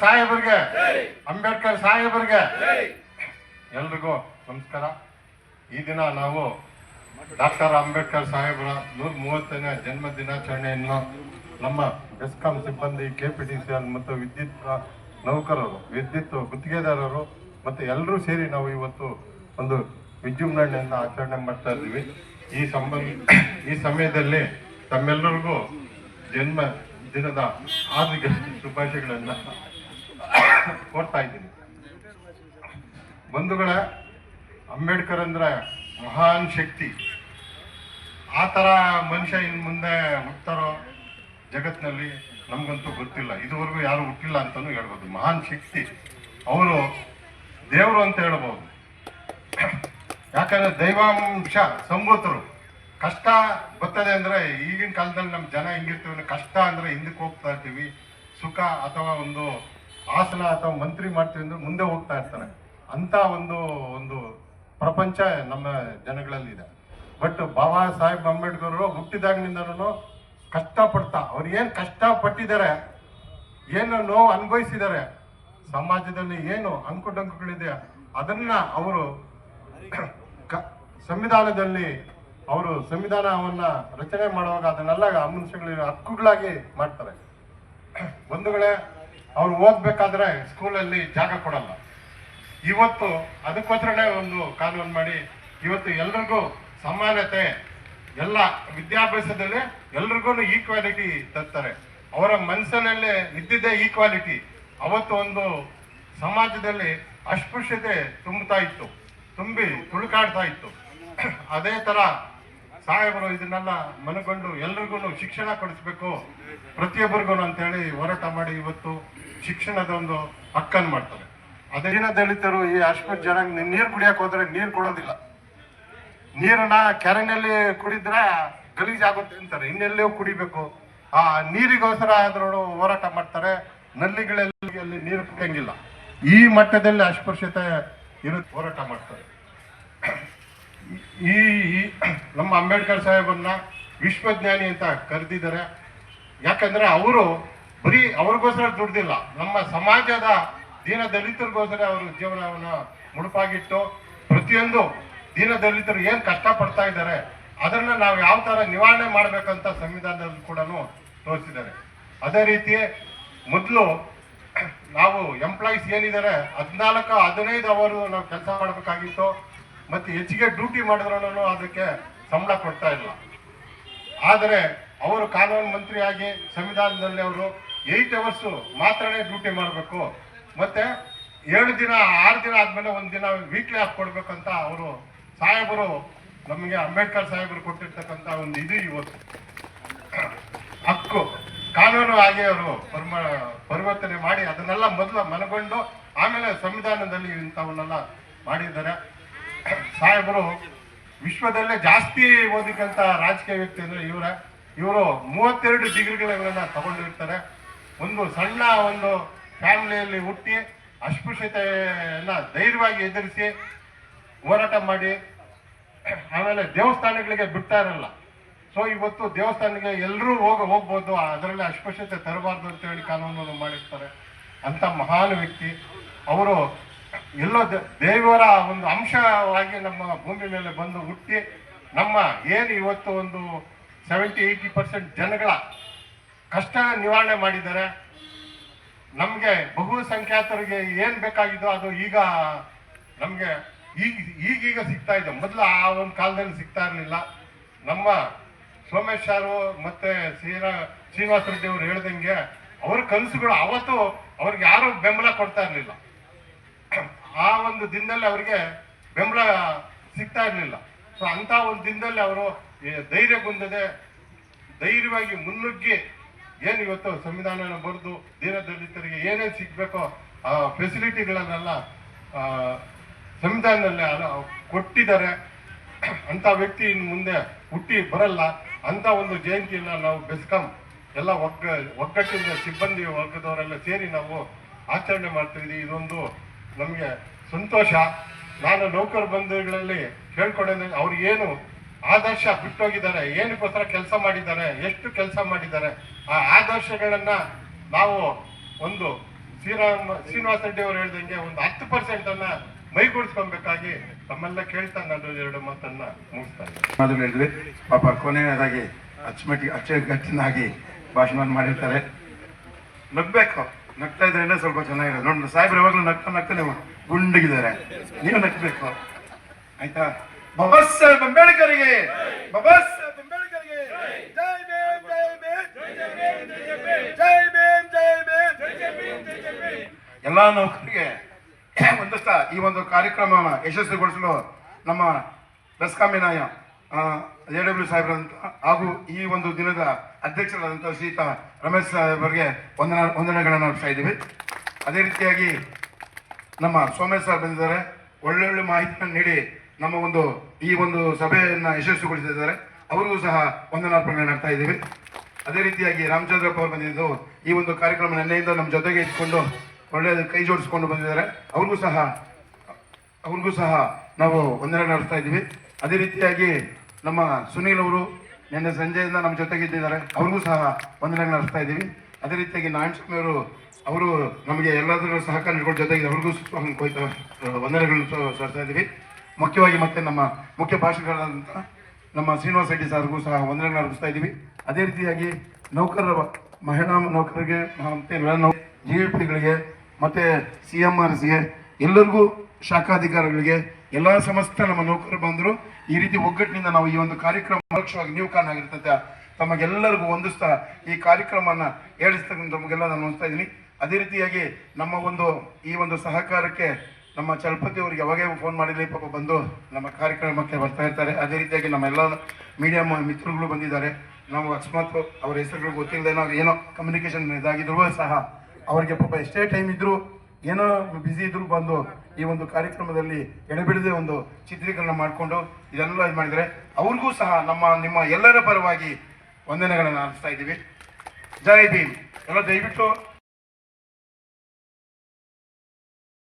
ಸಾಹೇಬರಿಗೆ, ಅಂಬೇಡ್ಕರ್ ಸಾಹೇಬರಿಗೆ ಎಲ್ರಿಗೂ ನಮಸ್ಕಾರ. ಈ ದಿನ ನಾವು ಡಾಕ್ಟರ್ ಅಂಬೇಡ್ಕರ್ ಸಾಹೇಬರ 130ನೇ ಜನ್ಮ ದಿನಾಚರಣೆಯನ್ನು ನಮ್ಮ ಬೆಸ್ಕಾಂ ಸಿಬ್ಬಂದಿ, KPTCL ಮತ್ತು ವಿದ್ಯುತ್ ನೌಕರರು, ವಿದ್ಯುತ್ ಗುತ್ತಿಗೆದಾರರು ಮತ್ತು ಎಲ್ಲರೂ ಸೇರಿ ನಾವು ಇವತ್ತು ಒಂದು ವಿಜೃಂಭಣೆಯಿಂದ ಆಚರಣೆ ಮಾಡ್ತಾ ಇದ್ದೀವಿ. ಈ ಸಮಯದಲ್ಲಿ ತಮ್ಮೆಲ್ಲರಿಗೂ ಜನ್ಮ ದಿನದ ಹಾರ್ದಿಕ ಶುಭಾಶಯಗಳನ್ನು ಕೋರ್ತಾ ಇದ್ದೀನಿ. ಬಂಧುಗಳೇ, ಅಂಬೇಡ್ಕರ್ ಅಂದ್ರೆ ಮಹಾನ್ ಶಕ್ತಿ. ಆ ಥರ ಮನುಷ್ಯ ಇನ್ನು ಮುಂದೆ ಹುಡ್ತಾರೋ ಜಗತ್ತಿನಲ್ಲಿ ನಮಗಂತೂ ಗೊತ್ತಿಲ್ಲ. ಇದುವರೆಗೂ ಯಾರು ಹುಟ್ಟಿಲ್ಲ ಅಂತಲೂ ಹೇಳ್ಬೋದು. ಮಹಾನ್ ಶಕ್ತಿ ಅವರು, ದೇವರು ಅಂತ ಹೇಳ್ಬೋದು. ಯಾಕಂದ್ರೆ ದೈವಾಂಶ ಸಂಭೂತರು. ಕಷ್ಟ ಬರ್ತದೆ ಅಂದರೆ ಈಗಿನ ಕಾಲದಲ್ಲಿ ನಮ್ಮ ಜನ ಹೆಂಗಿರ್ತೀವಿ, ಕಷ್ಟ ಅಂದರೆ ಹಿಂದಕ್ಕೆ ಹೋಗ್ತಾ ಇರ್ತೀವಿ. ಸುಖ ಅಥವಾ ಒಂದು ಆಸನ ಅಥವಾ ಮಂತ್ರಿ ಮಾಡ್ತೀವಿ ಅಂದ್ರೆ ಮುಂದೆ ಹೋಗ್ತಾ ಇರ್ತಾರೆ. ಅಂತ ಒಂದು ಪ್ರಪಂಚ ನಮ್ಮ ಜನಗಳಲ್ಲಿದೆ. ಬಟ್ ಬಾಬಾ ಸಾಹೇಬ್ ಅಂಬೇಡ್ಕರ್ ಹುಟ್ಟಿದಾಗಿನಿಂದನೂ ಕಷ್ಟಪಡ್ತಾ, ಅವ್ರು ಏನು ಕಷ್ಟಪಟ್ಟಿದ್ದಾರೆ, ಏನು ನೋವು ಅನುಭವಿಸಿದ್ದಾರೆ, ಸಮಾಜದಲ್ಲಿ ಏನು ಅಂಕುಡೊಂಕುಗಳಿದೆ ಅದನ್ನ ಅವರು ಸಂವಿಧಾನದಲ್ಲಿ ಅವರು ಸಂವಿಧಾನವನ್ನ ರಚನೆ ಮಾಡುವಾಗ ಅದನ್ನೆಲ್ಲ ಮನುಷ್ಯಗಳ ಹಕ್ಕುಗಳಾಗಿ ಮಾಡ್ತಾರೆ. ಬಂಧುಗಳೇ, ಅವ್ರು ಓದ್ಬೇಕಾದ್ರೆ ಸ್ಕೂಲಲ್ಲಿ ಜಾಗ ಕೊಡಲ್ಲ. ಇವತ್ತು ಅದಕ್ಕೋಸ್ಕರನೇ ಒಂದು ಕಾನೂನು ಮಾಡಿ ಇವತ್ತು ಎಲ್ರಿಗೂ ಸಮಾನತೆ, ಎಲ್ಲ ವಿದ್ಯಾಭ್ಯಾಸದಲ್ಲಿ ಎಲ್ರಿಗೂ ಈಕ್ವಾಲಿಟಿ ತರ್ತಾರೆ. ಅವರ ಮನಸ್ಸಿನಲ್ಲೇ ಇದ್ದಿದ್ದೇ ಈಕ್ವಾಲಿಟಿ. ಅವತ್ತು ಒಂದು ಸಮಾಜದಲ್ಲಿ ಅಸ್ಪೃಶ್ಯತೆ ತುಂಬಿ ತುಳುಕಾಡ್ತಾ ಇತ್ತು. ಅದೇ ತರ ಸಾಹೇಬರು ಇದನ್ನೆಲ್ಲ ಮನಗೊಂಡು ಎಲ್ರಿಗೂ ಶಿಕ್ಷಣ ಕೊಡಿಸ್ಬೇಕು ಪ್ರತಿಯೊಬ್ಬರಿಗೂ ಅಂತೇಳಿ ಹೋರಾಟ ಮಾಡಿ ಇವತ್ತು ಶಿಕ್ಷಣದ ಒಂದು ಹಕ್ಕನ್ನು ಮಾಡ್ತಾರೆ. ಅದೇ ದಿನ ದಲಿತರು ಈ ಅಸ್ಪೃಶ್ಯ ಜನ ನೀರು ಕುಡಿಯಕ್ಕೆ ಹೋದ್ರೆ ನೀರು ಕೊಡೋದಿಲ್ಲ. ನೀರನ್ನ ಕೆರೆನಲ್ಲಿ ಕುಡಿದ್ರೆ ಗಲೀಜಾಗುತ್ತೆ ಅಂತಾರೆ. ಇನ್ನೆಲ್ಲೋ ಕುಡಿಬೇಕು. ಆ ನೀರಿಗೋಸ್ಕರ ಆದ್ರೂ ಹೋರಾಟ ಮಾಡ್ತಾರೆ. ನಲ್ಲಿಗಳಲ್ಲಿ ಅಲ್ಲಿ ನೀರು ಕುಡಿಯಂಗಿಲ್ಲ. ಈ ಮಟ್ಟದಲ್ಲಿ ಅಸ್ಪೃಶ್ಯತೆ ಹೋರಾಟ ಮಾಡ್ತಾರೆ. ಈ ನಮ್ಮ ಅಂಬೇಡ್ಕರ್ ಸಾಹೇಬರನ್ನ ವಿಶ್ವಜ್ಞಾನಿ ಅಂತ ಕರೆದಿದ್ದಾರೆ. ಯಾಕಂದ್ರೆ ಅವರು ಬರೀ ಅವ್ರಿಗೋಸ್ಕರ ದುಡ್ದಿಲ್ಲ, ನಮ್ಮ ಸಮಾಜದ ದೀನ ದಲಿತರಿಗೋಸ್ಕರ ಅವರು ಜೀವನವನ್ನು ಮುಡುಪಾಗಿಟ್ಟು ಪ್ರತಿಯೊಂದು ದೀನ ದಲಿತರು ಏನ್ ಕಷ್ಟ ಪಡ್ತಾ ಇದ್ದಾರೆ ಅದನ್ನ ನಾವು ಯಾವ ತರ ನಿವಾರಣೆ ಮಾಡ್ಬೇಕಂತ ಸಂವಿಧಾನದಲ್ಲಿ ಕೂಡ ತೋರಿಸಿದ್ದಾರೆ. ಅದೇ ರೀತಿ ಮೊದಲು ನಾವು ಎಂಪ್ಲಾಯೀಸ್ ಏನಿದ್ದಾರೆ 14-15 ಅವರು ನಾವು ಕೆಲಸ ಮಾಡಬೇಕಾಗಿತ್ತು. ಮತ್ತೆ ಹೆಚ್ಚಿಗೆ ಡ್ಯೂಟಿ ಮಾಡಿದ್ರೂ ಅದಕ್ಕೆ ಸಂಬಳ ಕೊಡ್ತಾ ಇಲ್ಲ. ಆದರೆ ಅವರು ಕಾನೂನು ಮಂತ್ರಿಯಾಗಿ ಸಂವಿಧಾನದಲ್ಲಿ ಅವರು 8 hours ಮಾತ್ರನೇ ಡ್ಯೂಟಿ ಮಾಡಬೇಕು. ಮತ್ತೆ 7 ದಿನ 6 ದಿನ ಆದ್ಮೇಲೆ 1 ದಿನ ವೀಕ್ಲಿ ಆಫ್ ಕೊಡ್ಬೇಕಂತ ಅವರು ಸಾಹೇಬರು, ನಮಗೆ ಅಂಬೇಡ್ಕರ್ ಸಾಹೇಬರು ಕೊಟ್ಟಿರ್ತಕ್ಕಂಥ ಒಂದು ಇದು ಇವತ್ತು ಹಕ್ಕು ಕಾನೂನು ಆಗಿ ಅವರು ಪರಿವರ್ತನೆ ಮಾಡಿ ಅದನ್ನೆಲ್ಲ ಮೊದಲು ಮನಗೊಂಡು ಆಮೇಲೆ ಸಂವಿಧಾನದಲ್ಲಿ ಇಂಥವನ್ನೆಲ್ಲ ಮಾಡಿದ್ದಾರೆ. ಸಾಹೇಬರು ವಿಶ್ವದಲ್ಲೇ ಜಾಸ್ತಿ ಓದಿಕಂತ ರಾಜಕೀಯ ವ್ಯಕ್ತಿ ಅಂದ್ರೆ ಇವರು 32 ಡಿಗ್ರಿಗಳನ್ನ ತಗೊಂಡಿರ್ತಾರೆ. ಒಂದು ಸಣ್ಣ ಒಂದು ಫ್ಯಾಮಿಲಿಯಲ್ಲಿ ಹುಟ್ಟಿ ಅಸ್ಪೃಶ್ಯತೆಯನ್ನ ಧೈರ್ಯವಾಗಿ ಎದುರಿಸಿ ಹೋರಾಟ ಮಾಡಿ ಆಮೇಲೆ ದೇವಸ್ಥಾನಗಳಿಗೆ ಬಿಡ್ತಾ ಇರಲ್ಲ. ಸೊ ಇವತ್ತು ದೇವಸ್ಥಾನಕ್ಕೆ ಎಲ್ಲರೂ ಹೋಗ್ಬೋದು, ಅದರಲ್ಲಿ ಅಸ್ಪೃಶ್ಯತೆ ತರಬಾರ್ದು ಅಂತ ಹೇಳಿ ಕಾನೂನನ್ನು ಮಾಡಿರ್ತಾರೆ. ಅಂತ ಮಹಾನ್ ವ್ಯಕ್ತಿ ಅವರು. ಎಲ್ಲೋ ದೇವರ ಒಂದು ಅಂಶವಾಗಿ ನಮ್ಮ ಭೂಮಿ ಮೇಲೆ ಬಂದು ಹುಟ್ಟಿ ನಮ್ಮ ಏನು ಇವತ್ತು ಒಂದು 70-80% ಜನಗಳ ಕಷ್ಟ ನಿವಾರಣೆ ಮಾಡಿದ್ದಾರೆ. ನಮಗೆ ಬಹುಸಂಖ್ಯಾತರಿಗೆ ಏನ್ ಬೇಕಾಗಿದ್ದೋ ಅದು ಈಗ ನಮ್ಗೆ ಈಗೀಗ ಸಿಗ್ತಾ ಇದೆ. ಮೊದಲು ಆ ಒಂದು ಕಾಲದಲ್ಲಿ ಸಿಗ್ತಾ ಇರಲಿಲ್ಲ. ನಮ್ಮ ಸೋಮೇಶ್ ಸಾರು ಮತ್ತೆ ಶ್ರೀನಿವಾಸ ರೆಡ್ಡಿ ಅವರು ಹೇಳ್ದಂಗೆ ಅವ್ರ ಕನಸುಗಳು ಅವತ್ತು ಅವ್ರಿಗೆ ಯಾರು ಬೆಂಬಲ ಕೊಡ್ತಾ ಇರಲಿಲ್ಲ. ಆ ಒಂದು ದಿನದಲ್ಲಿ ಅವರಿಗೆ ಬೆಂಬಲ ಸಿಗ್ತಾ ಇರಲಿಲ್ಲ. ಸೊ ಅಂತ ಒಂದು ದಿನದಲ್ಲಿ ಅವರು ಧೈರ್ಯಗೊಂಡದೆ ಧೈರ್ಯವಾಗಿ ಮುನ್ನುಗ್ಗಿ ಏನು ಇವತ್ತು ಸಂವಿಧಾನ ಬರೆದು ದೀನ ದಲಿತರಿಗೆ ಏನೇನು ಸಿಗ್ಬೇಕೋ ಆ ಫೆಸಿಲಿಟಿಗಳನ್ನೆಲ್ಲ ಸಂವಿಧಾನದಲ್ಲಿ ಕೊಟ್ಟಿದ್ದಾರೆ. ಅಂತ ವ್ಯಕ್ತಿ ಇನ್ನು ಮುಂದೆ ಹುಟ್ಟಿ ಬರಲ್ಲ. ಅಂತ ಒಂದು ಜಯಂತಿಯನ್ನ ನಾವು ಬೆಸ್ಕಾಂ ಎಲ್ಲ ಒಗ್ಗಟ್ಟಿನ ಸಿಬ್ಬಂದಿ ವರ್ಗದವರೆಲ್ಲ ಸೇರಿ ನಾವು ಆಚರಣೆ ಮಾಡ್ತಿದ್ದೀವಿ. ಇದೊಂದು ನಮಗೆ ಸಂತೋಷ. ನಾನು ನೌಕರ ಬಂಧುಗಳಲ್ಲಿ ಹೇಳ್ಕೊಂಡೆ, ಅವ್ರು ಏನು ಆದರ್ಶ ಬಿಟ್ಟೋಗಿದ್ದಾರೆ, ಏನಕ್ಕೋಸ್ಕರ ಕೆಲಸ ಮಾಡಿದ್ದಾರೆ, ಎಷ್ಟು ಕೆಲಸ ಮಾಡಿದ್ದಾರೆ, ಆ ಆದರ್ಶಗಳನ್ನ ನಾವು ಒಂದು ಶ್ರೀನಿವಾಸ ರೆಡ್ಡಿ ಅವರು ಹೇಳ್ದಂಗೆ ಒಂದು 10% ಅನ್ನ ಮೈಗೂಡಿಸ್ಕೊಬೇಕಾಗಿ ತಮ್ಮೆಲ್ಲ ಕೇಳ್ತಾ ನಾನು 2 ಮಾತನ್ನ ಮುಗಿಸ್ತಾ ಇದ್ದೀನಿ. ಮೊದಲು ಹೇಳಿದ್ವಿ ಪಾಪ ಕೊನೆಯದಾಗಿ ಅಚ್ಚುಕಟ್ಟಿನಾಗಿ ಭಾಷಣ ಮಾಡಿರ್ತಾರೆ. ನಗ್ಬೇಕು, ನಗ್ತಾ ಇದ್ರೆ ಸ್ವಲ್ಪ ಚೆನ್ನಾಗಿರೋದು. ನೋಡಿ ಸಾಹೇಬ್ರು ಯಾವಾಗಲೂ ನಗ್ತಾ ನೀವು ಗುಂಡಗಿದ್ದಾರೆ, ನೀವು ನಗ್ಬೇಕು ಆಯ್ತಾ. ಬಾಬಾ ಸಾಹೇಬ್ ಅಂಬೇಡ್ಕರ್ಗೆ, ಬಾಬಾ ಸಾಹೇಬ್ ಅಂಬೇಡ್ಕರ್ಗೆ ಜೈ ಭೀಮ್, ಜೈ ಭೀಮ್, ಜೈ ಭೀಮ್, ಜೈ ಭೀಮ್. ಎಲ್ಲಾ ನೌಕರಿಗೆ ಒಂದಷ್ಟ ಈ ಒಂದು ಕಾರ್ಯಕ್ರಮವನ್ನು ಯಶಸ್ವಿಗೊಳಿಸಲು ನಮ್ಮ ಬೆಸ್ಕಾಮಿನ AW ಸಾಹೇಬ್ರಂತ ಹಾಗೂ ಈ ಒಂದು ದಿನದ ಅಧ್ಯಕ್ಷರಾದಂಥ ಶ್ರೀಯುತ ರಮೇಶ್ ಸಾಹೇಬರಿಗೆ ವಂದನೆಗಳನ್ನು ಅರ್ಪಿಸ್ತಾ ಇದ್ದೀವಿ. ಅದೇ ರೀತಿಯಾಗಿ ನಮ್ಮ ಸೋಮೇಶ್ ಸರ್ ಬಂದಿದ್ದಾರೆ, ಒಳ್ಳೊಳ್ಳೆ ಮಾಹಿತಿಯನ್ನು ನೀಡಿ ನಮ್ಮ ಈ ಒಂದು ಸಭೆಯನ್ನು ಯಶಸ್ವಿಗೊಳಿಸಿದ್ದಾರೆ. ಅವರಿಗೂ ಸಹ ವಂದನಾರ್ಪಣೆ ಮಾಡ್ತಾ ಇದ್ದೀವಿ. ಅದೇ ರೀತಿಯಾಗಿ ರಾಮಚಂದ್ರಪ್ಪ ಅವರು ಬಂದಿದ್ದು ಈ ಒಂದು ಕಾರ್ಯಕ್ರಮ ನಿನ್ನೆಯಿಂದ ನಮ್ಮ ಜೊತೆಗೆ ಇಟ್ಕೊಂಡು ಒಳ್ಳೆಯ ಕೈ ಜೋಡಿಸ್ಕೊಂಡು ಬಂದಿದ್ದಾರೆ. ಅವ್ರಿಗೂ ಸಹ ನಾವು ವಂದನೆ ನಡೆಸ್ತಾ ಇದ್ದೀವಿ. ಅದೇ ರೀತಿಯಾಗಿ ನಮ್ಮ ಸುನೀಲ್ ಅವರು ನಿನ್ನೆ ಸಂಜೆಯಿಂದ ನಮ್ಮ ಜೊತೆಗೆ ಇದ್ದಿದ್ದಾರೆ, ಅವ್ರಿಗೂ ಸಹ ವಂದನೆ ನಡೆಸ್ತಾ ಇದ್ದೀವಿ. ಅದೇ ರೀತಿಯಾಗಿ ನಾರಾಯಣಸ್ವಾಮಿ ಅವರು ನಮಗೆ ಎಲ್ಲದರ ಸಹಕಾರ ನೀಡ್ಕೊಂಡು ಜೊತೆಗೆ ಅವ್ರಿಗೂ ವಂದನೆಗಳನ್ನು ಸಲ್ಲಿಸ್ತಾ ಇದ್ದೀವಿ. ಮುಖ್ಯವಾಗಿ ಮತ್ತೆ ನಮ್ಮ ಮುಖ್ಯ ಭಾಷಣಗಳಾದಂಥ ನಮ್ಮ ಶ್ರೀನಿವಾಸ ರೆಡ್ಡಿ ಸರ್ಗೂ ಸಹ ವಂದನೆಗಳನ್ನು ಅರ್ಪಿಸ್ತಾ ಇದ್ದೀವಿ. ಅದೇ ರೀತಿಯಾಗಿ ಮಹಿಳಾ ನೌಕರರಿಗೆ ಮತ್ತೆ GLPಗಳಿಗೆ ಮತ್ತೆ CMRCಗೆ ಎಲ್ಲರಿಗೂ ಶಾಖಾಧಿಕಾರಿಗಳಿಗೆ ಎಲ್ಲ ಸಮಸ್ತ ನಮ್ಮ ನೌಕರರು ಬಂದರು ಈ ರೀತಿ ಒಗ್ಗಟ್ಟಿನಿಂದ ನಾವು ಈ ಒಂದು ಕಾರ್ಯಕ್ರಮ ಪರೋಕ್ಷವಾಗಿ ನೀವು ಕಾರಣ ಆಗಿರ್ತಂತೆ ತಮಗೆಲ್ಲರಿಗೂ ಹೊಂದಿಸ್ತಾ ಈ ಕಾರ್ಯಕ್ರಮವನ್ನು ಹೇಳಿಸ್ತಕ್ಕಂಥ ತಮಗೆಲ್ಲ ನಾನು ಹೊಂದಿಸ್ತಾ ಇದ್ದೀನಿ. ಅದೇ ರೀತಿಯಾಗಿ ನಮ್ಮ ಈ ಒಂದು ಸಹಕಾರಕ್ಕೆ ನಮ್ಮ ಚಲಪತಿ ಅವರಿಗೆ ಯಾವಾಗೇ ಫೋನ್ ಮಾಡಿದ್ರೆ ಪಾಪ ಬಂದು ನಮ್ಮ ಕಾರ್ಯಕ್ರಮಕ್ಕೆ ಬರ್ತಾ ಇರ್ತಾರೆ. ಅದೇ ರೀತಿಯಾಗಿ ನಮ್ಮೆಲ್ಲ ಮೀಡಿಯಾ ಮಿತ್ರಗಳು ಬಂದಿದ್ದಾರೆ. ನಾವು ಅಕಸ್ಮಾತ್ ಅವರ ಹೆಸರುಗಳು ಗೊತ್ತಿಲ್ಲದೆ ಏನೋ ಕಮ್ಯುನಿಕೇಶನ್ ಇದಾಗಿದ್ರು ಸಹ ಅವರಿಗೆ ಪಾಪ ಎಷ್ಟೇ ಟೈಮ್ ಇದ್ರು ಏನೋ ಬ್ಯುಸಿ ಇದ್ರು ಬಂದು ಈ ಒಂದು ಕಾರ್ಯಕ್ರಮದಲ್ಲಿ ಎಡೆಬಿಡದೆ ಒಂದು ಚಿತ್ರೀಕರಣ ಮಾಡಿಕೊಂಡು ಇದೆಲ್ಲ ಇದು ಮಾಡಿದರೆ ಅವ್ರಿಗೂ ಸಹ ನಿಮ್ಮ ಎಲ್ಲರ ಪರವಾಗಿ ವಂದನೆಗಳನ್ನು ಅರ್ಪಿಸ್ತಾ ಇದ್ದೀವಿ. ಜೈ ಭೀಮ್. ಎಲ್ಲ ದಯವಿಟ್ಟು